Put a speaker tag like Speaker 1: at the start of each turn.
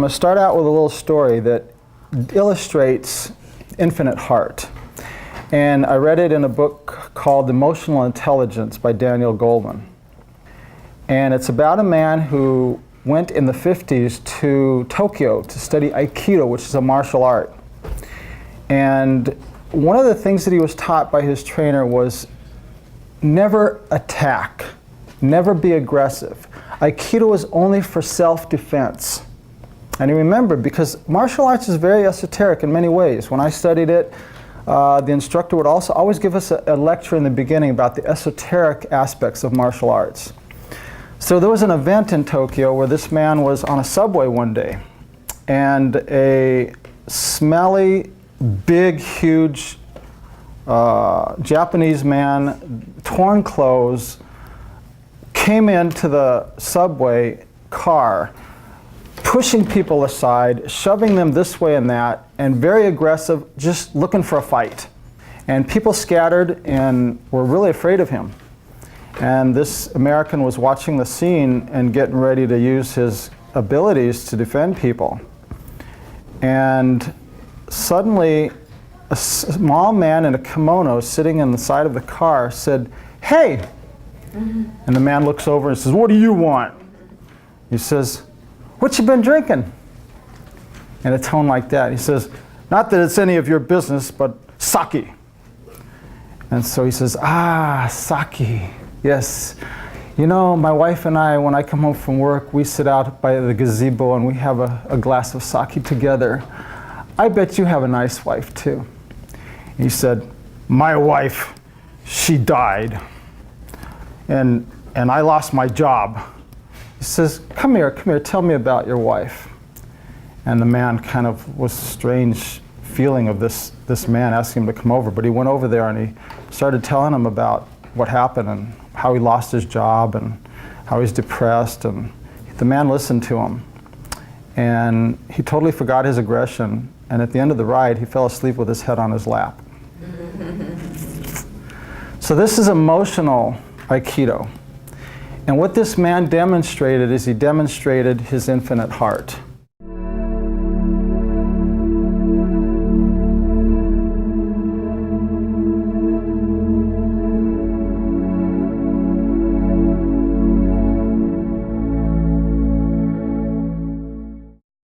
Speaker 1: going to start out with a little story that illustrates infinite heart. And I read it in a book called Emotional Intelligence by Daniel Goleman. And it's about a man who went in the 50s to Tokyo to study Aikido, which is a martial art. And one of the things that he was taught by his trainer was never attack, never be aggressive. Aikido is only for self-defense. And he remembered, because martial arts is very esoteric in many ways. When I studied it, the instructor would also always give us a lecture in the beginning about the esoteric aspects of martial arts. So there was an event in Tokyo where this man was on a subway one day, and a smelly, big, huge Japanese man, torn clothes, came into the subway car, pushing people aside, shoving them this way and that, and very aggressive, just looking for a fight. And people scattered and were really afraid of him. And this American was watching the scene and getting ready to use his abilities to defend people. And suddenly, a small man in a kimono sitting in the side of the car said, "Hey!" And the man looks over and says, "What do you want?" He says, "What you been drinking?" In a tone like that. He says, "Not that it's any of your business, but sake." And so he says, "Ah, sake. Yes. You know, my wife and I, when I come home from work, we sit out by the gazebo and we have a glass of sake together. I bet you have a nice wife too." He said, "My wife, she died. And I lost my job." He says, come here, tell me about your wife." And the man kind of was a strange feeling of this man asking him to come over, but he went over there and he started telling him about what happened and how he lost his job and how he's depressed, and the man listened to him. And he totally forgot his aggression, and at the end of the ride, he fell asleep with his head on his lap. So this is emotional Aikido. And what this man demonstrated is he demonstrated his infinite heart.